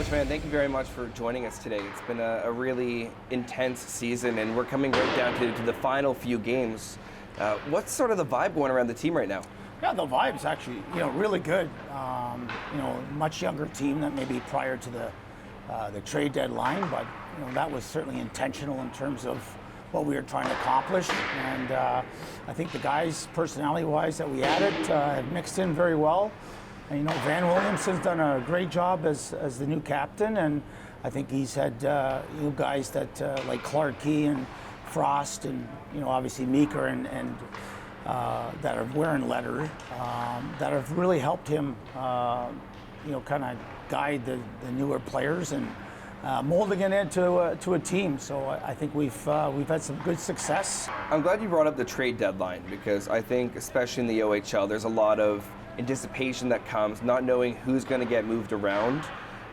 Coach Mann, thank you very much for joining us today. It's been a really intense season, and we're coming right down to the final few games. What's sort of the vibe going around the team right now? Yeah, the vibe's actually, really good. Much younger team than maybe prior to the trade deadline, but that was certainly intentional in terms of what we were trying to accomplish. And I think the guys, personality-wise, that we added have mixed in very well. And, Van Williamson's done a great job as the new captain, and I think he's had guys that like Clark Key and Frost and obviously Meeker and that are wearing leather that have really helped him kind of guide the newer players and molding it into a team. So I think we've had some good success. I'm glad you brought up the trade deadline, because I think especially in the OHL there's a lot of anticipation that comes, not knowing who's going to get moved around.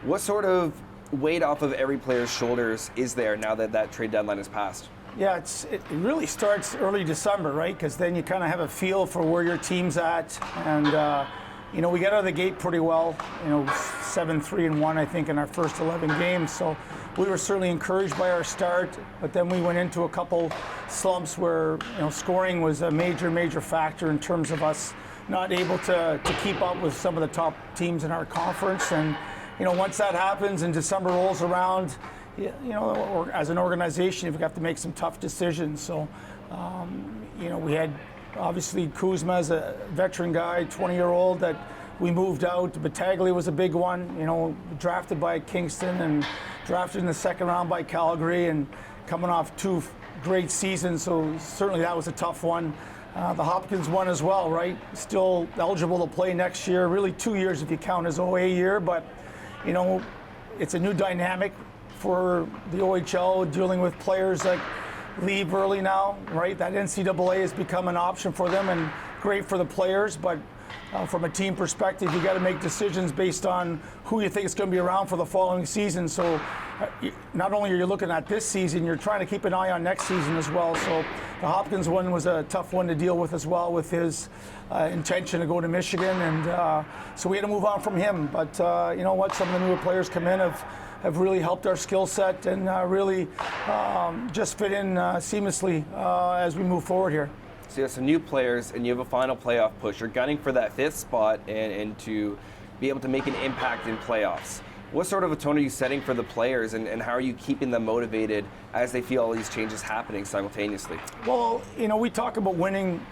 What sort of weight off of every player's shoulders is there now that trade deadline has passed? Yeah, it really starts early December, right? Because then you kind of have a feel for where your team's at. And, we got out of the gate pretty well, 7-3-1, I think, in our first 11 games. So we were certainly encouraged by our start. But then we went into a couple slumps where, scoring was a major factor in terms of us not able to keep up with some of the top teams in our conference. And, once that happens and December rolls around, or as an organization, you've got to make some tough decisions. So, we had obviously Kuzma as a veteran guy, 20-year-old that we moved out. Battaglia was a big one, drafted by Kingston and drafted in the second round by Calgary and coming off two great seasons. So certainly that was a tough one. The Hopkins one as well, right? Still eligible to play next year, really 2 years if you count his OA year, but, it's a new dynamic for the OHL, dealing with players that leave early now, right? That NCAA has become an option for them and great for the players, but from a team perspective, you got to make decisions based on who you think is going to be around for the following season. So not only are you looking at this season, you're trying to keep an eye on next season as well. So the Hopkins one was a tough one to deal with as well, with his intention to go to Michigan. And so we had to move on from him. But you know what? Some of the newer players come in have really helped our skill set and really just fit in seamlessly as we move forward here. So you have some new players and you have a final playoff push. You're gunning for that fifth spot and to be able to make an impact in playoffs. What sort of a tone are you setting for the players, and how are you keeping them motivated as they feel all these changes happening simultaneously? Well, we talk about winning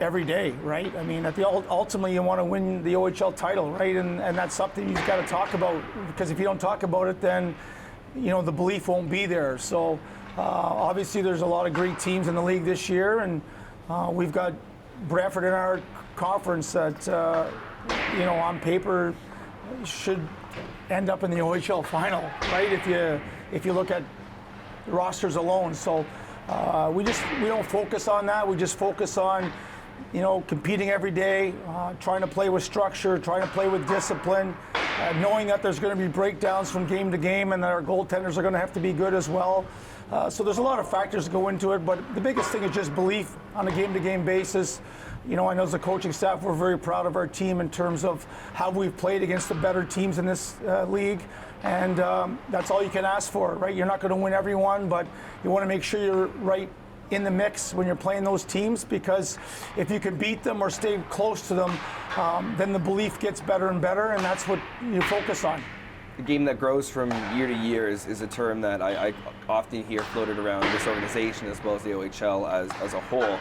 every day, right? I mean, ultimately you want to win the OHL title, right? And that's something you've got to talk about, because if you don't talk about it, then the belief won't be there. So obviously there's a lot of great teams in the league this year, and we've got Brantford in our conference that on paper should end up in the OHL final, right? If you look at the rosters alone. So we don't focus on that. We just focus on competing every day, trying to play with structure, trying to play with discipline, knowing that there's going to be breakdowns from game to game and that our goaltenders are going to have to be good as well. So there's a lot of factors that go into it, but the biggest thing is just belief on a game-to-game basis. I know as a coaching staff, we're very proud of our team in terms of how we've played against the better teams in this league, and that's all you can ask for, right? You're not going to win every one, but you want to make sure you're right in the mix when you're playing those teams, because if you can beat them or stay close to them, then the belief gets better and better, and that's what you focus on. The game that grows from year to year is a term that I often hear floated around this organization as well as the OHL as a whole.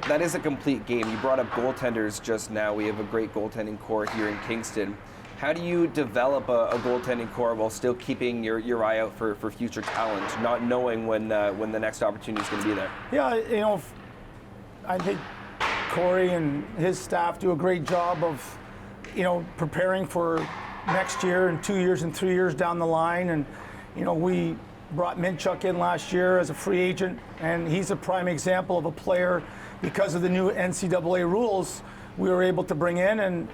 That is a complete game. You brought up goaltenders just now. We have a great goaltending core here in Kingston. How do you develop a goaltending core while still keeping your eye out for future talent, not knowing when the next opportunity is going to be there? Yeah, I think Corey and his staff do a great job of, preparing for next year and 2 years and 3 years down the line. And, we brought Minchuk in last year as a free agent, and he's a prime example of a player, because of the new NCAA rules, we were able to bring in, and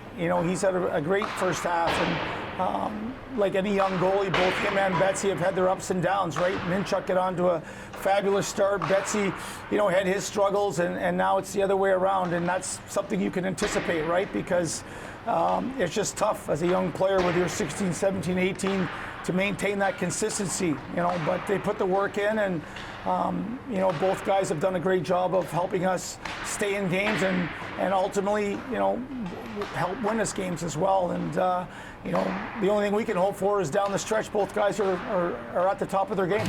he's had a great first half. And like any young goalie, both him and Betsy have had their ups and downs, right? Minchuk got on to a fabulous start. Betsy, had his struggles, and now it's the other way around, and that's something you can anticipate, right? Because it's just tough as a young player with your 16, 17, 18 to maintain that consistency, you know, but they put the work in, and you know, both guys have done a great job of helping us stay in games and ultimately, you know, help win us games as well. And you know, the only thing we can hope for is down the stretch both guys are at the top of their game.